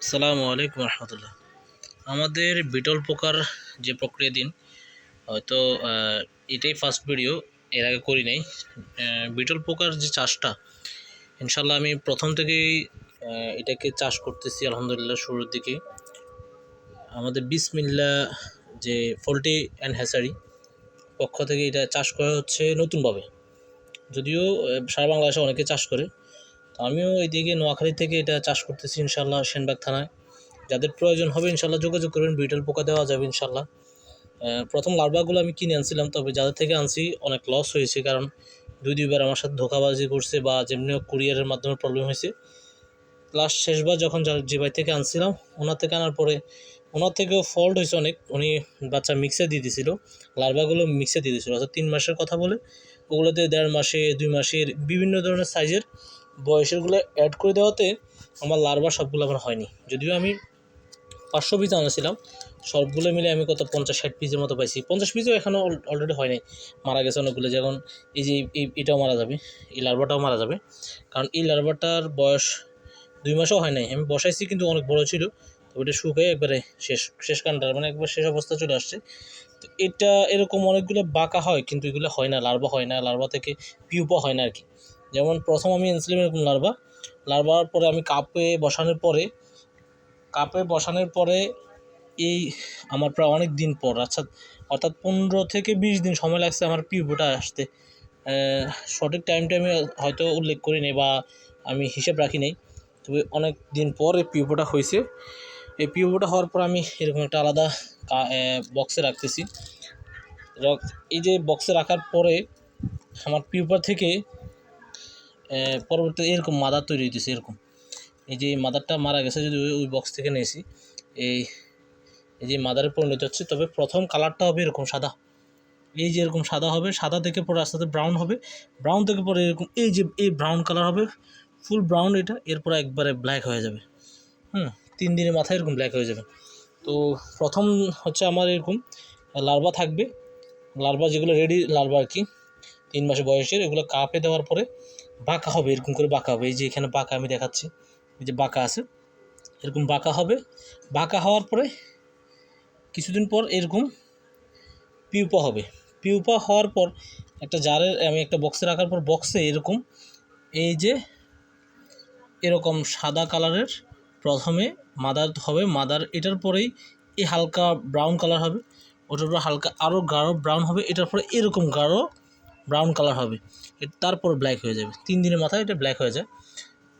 আসসালামু আলাইকুম রহমতুল্লাহ। আমাদের বিটল পোকার যে প্রক্রিয়াধীন হয়তো এটাই ফার্স্ট ভিডিও, এর আগে করি নাই। বিটল পোকার যে চাষটা ইনশাল্লাহ আমি প্রথম থেকেই এটাকে চাষ করতেছি আলহামদুলিল্লাহ। শুরুর দিকে আমাদের বিসমিল্লাহ যে পোল্ট্রি অ্যান্ড হ্যাচারি পক্ষ থেকে এটা চাষ করা হচ্ছে নতুনভাবে, যদিও সারা বাংলাদেশে অনেকে চাষ করে। তো আমিও এইদিকে নোয়াখালী থেকে এটা চাষ করতেছি ইনশাল্লাহ, সেনবাগ থানায়। যাদের প্রয়োজন হবে ইনশাল্লাহ যোগাযোগ করবেন, বিটল পোকা দেওয়া যাবে ইনশাল্লাহ। প্রথম লার্ভাগুলো আমি কিনে আনছিলাম, তবে যাদের থেকে আনছি অনেক লস হয়েছে, কারণ দুইবার আমার সাথে ধোঁকাবাজি করছে বা যেমনি কুরিয়ারের মাধ্যমে প্রবলেম হয়েছে। লাস্ট শেষবার যখন যে ভাই থেকে আনছিলাম ওনার থেকে আনার পরে ওনার থেকেও ফল্ট হয়েছে অনেক। উনি বাচ্চা মিক্সে দিয়ে দিয়েছিল, লার্ভাগুলো মিক্সে দিয়ে দিয়েছিল, অর্থাৎ 3 মাসের কথা বলে ওগুলোতে 1.5 মাসে 2 মাসের বিভিন্ন ধরনের সাইজের বয়সেরগুলো অ্যাড করে দেওয়াতে আমার লার্ভা সবগুলো আমার হয়নি। যদিও আমি 500 পিস আনেছিলাম, সবগুলো মিলে আমি কত 50-60 পিসের মতো পাইছি। 50 পিসও এখনও অলরেডি হয় নাই, মারা গেছে অনেকগুলো। যেমন এই যে এটাও মারা যাবে, এই লার্ভাটাও মারা যাবে, কারণ এই লার্ভাটার বয়স 2 মাসও হয় নাই। আমি বসাইছি কিন্তু অনেক বড় ছিল, তো ওটা শুকায় একবারে শেষ কান্ডার মানে একবার শেষ অবস্থা চলে আসছে। তো এটা এরকম অনেকগুলো বাঁকা হয়, কিন্তু এগুলো হয় না, লার্ভা হয় না, লার্ভা থেকে পিউপা হয় না আর কি। যেমন প্রথম আমি এনেছিলাম এরকম লার্ভার পরে আমি কাপে বসানোর পরে এই আমার প্রায় অনেক দিন পর, অর্থাৎ 15 থেকে 20 দিন সময় লাগছে আমার পিউপাটা আসতে। সঠিক টাইমটা আমি হয়তো উল্লেখ করি নাই বা আমি হিসেব রাখি নাই, তবে অনেক দিন পর এই পিউপাটা হয়েছে। এই পিউপাটা হওয়ার পর আমি এরকম একটা আলাদা বক্সে রাখতেছি। এই যে বক্সে রাখার পরে আমার পিউপা থেকে পরবর্তীতে এরকম মাদার তৈরি হইতেছে। এরকম এই যে মাদারটা মারা গেছে, যদি ওই বক্স থেকে নিয়েছি, এই যে মাদারে পরিণত হচ্ছে। তবে প্রথম কালারটা হবে এরকম সাদা, এই যে এরকম সাদা হবে, সাদা থেকে পরে আস্তে আস্তে ব্রাউন হবে, ব্রাউন থেকে পরে এরকম এই ব্রাউন কালার হবে, ফুল ব্রাউন এটা। এরপর একবারে ব্ল্যাক হয়ে যাবে। 3 দিনের মাথায় এরকম ব্ল্যাক হয়ে যাবে। তো প্রথম হচ্ছে আমার এরকম লার্ভা থাকবে, লার্ভা যেগুলো রেডি লার্ভা আর কি, 3 মাস বয়সের, এগুলো কাপে দেওয়ার পরে বাঁকা হবে, এরকম করে বাঁকা হবে। এই যে এখানে বাঁকা আমি দেখাচ্ছি, এই যে বাঁকা আছে, এরকম বাঁকা হবে। বাঁকা হওয়ার পরে কিছুদিন পর এরকম পিউপা হবে। পিউপা হওয়ার পর একটা আমি একটা বক্সে রাখার পর বক্সে এরকম এই যে এরকম সাদা কালারের প্রথমে মাদার হবে, মাদার এটার পরেই এই হালকা ব্রাউন কালার হবে, ওটার পর হালকা আরও গাঢ় ব্রাউন হবে, এটার পরে এরকম গাঢ় ব্রাউন কালার হবে, তারপর ব্ল্যাক হয়ে যাবে। 3 দিনের মাথায় এটা ব্ল্যাক হয়ে যায়।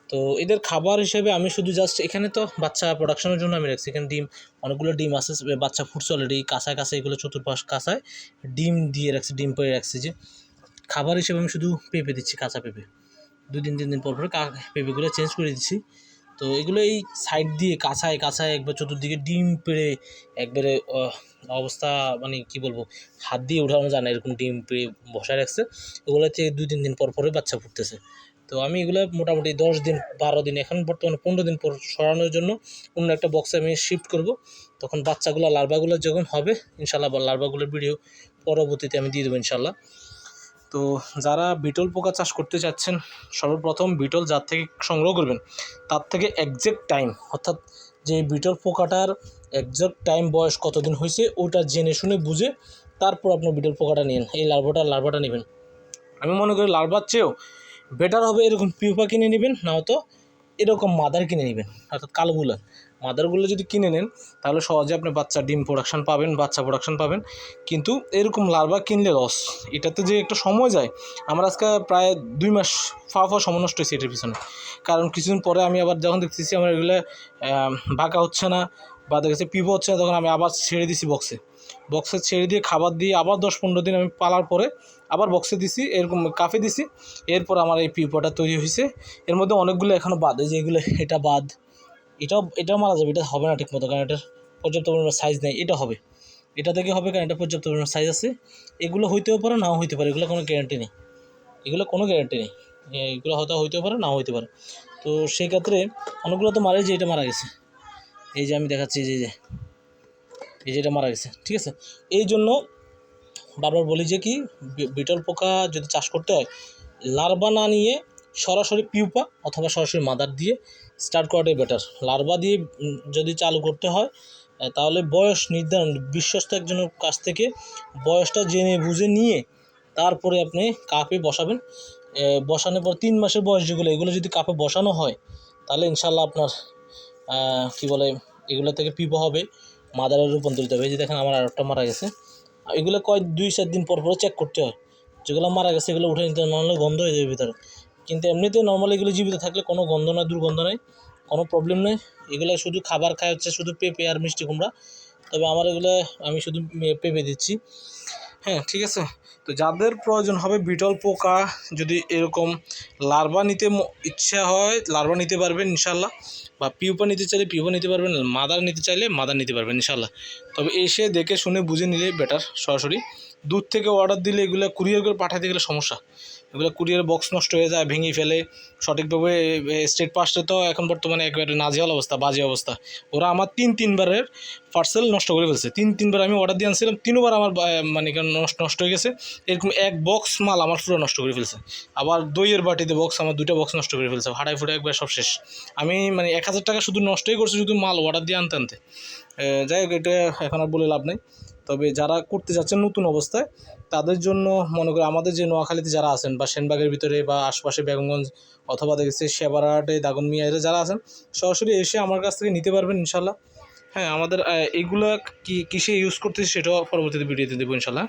তো এদের খাবার হিসেবে আমি শুধু জাস্ট এখানে তো বাচ্চা প্রোডাকশনের জন্য আমি রাখছি। এখানে অনেকগুলো ডিম আছে, বাচ্চা ফুটছে অলরেডি, কাঁচায় এগুলো চতুর্পাশ কাঁচায় ডিম দিয়ে রাখছি, ডিম পেড়ে রাখছি। যে খাবার হিসেবে আমি শুধু পেঁপে দিচ্ছি, কাঁচা পেঁপে। 2-3 দিন পর পেঁপেগুলো চেঞ্জ করে দিচ্ছি। তো এগুলো এই সাইড দিয়ে কাঁচায় একবার চতুর্দিকে ডিম পেড়ে একবারে অবস্থা, মানে কি বলবো, হাত দিয়ে উঠানো যায় না, এরকম ডিম পেড়ে বসায় রাখছে। এগুলোতে 2-3 দিন পর বাচ্চা ফুটতেছে। তো আমি এগুলো মোটামুটি 10 দিন 12 দিন, এখন বর্তমানে 15 দিন পর সরানোর জন্য অন্য একটা বক্সে আমি শিফট করব। তখন বাচ্চাগুলো লার্ভাগুলো যখন হবে ইনশাল্লাহ, বা লার্ভাগুলোর ভিডিও পরবর্তীতে আমি দিয়ে দেবো ইনশাল্লাহ। তো যারা বিটল পোকা চাষ করতে চাচ্ছেন, সর্বপ্রথম বিটল যার থেকে সংগ্রহ করবেন তার থেকে একজ্যাক্ট টাইম, অর্থাৎ যে বিটল পোকাটার একজ্যাক্ট টাইম বয়স কতদিন হয়েছে ওটা জেনে শুনে বুঝে তারপর আপনার বিটল পোকাটা নিন, এই লার্ভাটা নেবেন। আমি মনে করি লার্ভার চেয়েও বেটার হবে এরকম পিউপা কিনে নেবেন, নাও তো এরকম মাদার কিনে নেবেন, অর্থাৎ কালোগুলো মাদারগুলো যদি কিনে নেন তাহলে সহজে আপনি বাচ্চা প্রোডাকশান পাবেন। কিন্তু এরকম লার্ভা কিনলে লস, এটাতে যে একটা সময় যায়। আমার আজকে প্রায় 2 মাস সময় নষ্ট হয়েছে এটার পিছনে। কারণ কিছুদিন পরে আমি আবার যখন দেখতেছি আমার এগুলো বাঁকা হচ্ছে না বা দেখেছি পিউপা হচ্ছে না, তখন আমি আবার ছেড়ে দিছি বক্সে ছেড়ে দিয়ে খাবার দিয়ে আবার 10-15 দিন আমি পালার পরে আবার বক্সে দিছি, এরকম কাফে দিছি। এরপর আমার এই পিউপাটা তৈরি হয়েছে। এর মধ্যে অনেকগুলো এখনও বাদ, এই যে এগুলো, এটা বাদ, এটাও মারা যাবে, এটা হবে না ঠিক মতো, কারণ এটার পর্যাপ্ত পরিমাণ সাইজ নেই। এটা হবে, এটা থেকে হবে, কারণ এটা পর্যাপ্ত পরিমাণ সাইজ আছে। এগুলো হইতেও পারে, নাও হইতে পারে, এগুলো কোনো গ্যারান্টি নেই, এগুলো হয়তো হইতেও পারে, নাও হইতে পারে। তো সেই ক্ষেত্রে অনেকগুলো তো মারা, যে এটা মারা গেছে, এই যে আমি দেখাচ্ছি, এই যে এটা মারা গেছে, ঠিক আছে। এই জন্য বারবার বলি যে কি, বিটল পোকা যদি চাষ করতে হয় লার্ভা না নিয়ে সরাসরি পিউপা অথবা সরাসরি মাদার দিয়ে স্টার্ট করাটাই বেটার। লার্ভা দিয়ে যদি চালু করতে হয় তাহলে বয়স নির্ধারণ বিশ্বস্ত একজনের কাছ থেকে বয়সটা জেনে বুঝে নিয়ে তারপরে আপনি কাপে বসাবেন। বসানোর পর 3 মাসের বয়স যেগুলো, এগুলো যদি কাপে বসানো হয় তাহলে ইনশাল্লাহ আপনার কী বলে এগুলো থেকে পিউপা হবে, মাদারে রূপান্তরিত হবে। এই যে দেখেন আমার আরেকটা মারা গেছে। এগুলো 2-4 দিন পর চেক করতে হয়। যেগুলো মারা গেছে এগুলো উঠে নিতে, নাহলে গন্ধ হয়ে যাবে ভিতরে। কিন্তু এমনিতে নর্মালি এগুলো জীবিত থাকলে কোনো গন্ধ না, দুর্গন্ধ নেই, কোনো প্রবলেম নেই। এগুলো শুধু খাবার খায় হচ্ছে শুধু পেঁপে আর মিষ্টি কুমড়া। তবে আমার এগুলো আমি শুধু পেঁপে দিচ্ছি। হ্যাঁ, ঠিক আছে। তো যাদের প্রয়োজন হবে বিটল পোকা, যদি এরকম লার্ভা নিতে ইচ্ছা হয় লার্ভা নিতে পারবেন ইনশাল্লাহ, বা পিউপা নিতে চাইলে পিউপা নিতে পারবেন, মাদার নিতে চাইলে মাদার নিতে পারবেন ইনশাল্লাহ। তবে এসে দেখে শুনে বুঝে নিলে বেটার। সরাসরি দূর থেকে অর্ডার দিলে এগুলো কুরিয়ার করে পাঠাতে গেলে সমস্যা, এগুলো কুরিয়ার বক্স নষ্ট হয়ে যায়, ভেঙে ফেলে। সঠিকভাবে স্টেট পাসটা তো এখন বর্তমানে একেবারে নাজেহাল অবস্থা, বাজে অবস্থা। ওরা আমার 3-3বারের পার্সেল নষ্ট করে ফেলছে। 3-3বার আমি অর্ডার দিয়ে আনছিলাম, 3বার আমার মানে নষ্ট হয়ে গেছে। এরকম এক বক্স মাল আমার পুরো নষ্ট করে ফেলছে। আবার দইয়ের বাটিতে বক্স, আমার 2টা বক্স নষ্ট করে ফেলছে, হাঁটাই ফুটাই একবার সব শেষ। আমি মানে 1000 টাকা শুধু নষ্টই করছি শুধু মাল অর্ডার দিয়ে আনতে আনতে। যাই হোক, এটা এখন আর বলে লাভ নেই। তবে যারা করতে যাচ্ছেন নতুন অবস্থায় তাদের জন্য মনে করি আমাদের যে নোয়াখালীতে যারা আছেন বা সেনবাগের ভিতরে বা আশপাশে বেগমগঞ্জ অথবা দেখেছি সেবারহাটে দাগনমিয়া, যারা আছেন সরাসরি এসে আমার কাছ থেকে নিতে পারবেন ইনশাল্লাহ। হ্যাঁ, আমাদের এইগুলো কিসে ইউজ করতেছি সেটাও পরবর্তীতে ভিডিওতে দেবো ইনশাল্লাহ।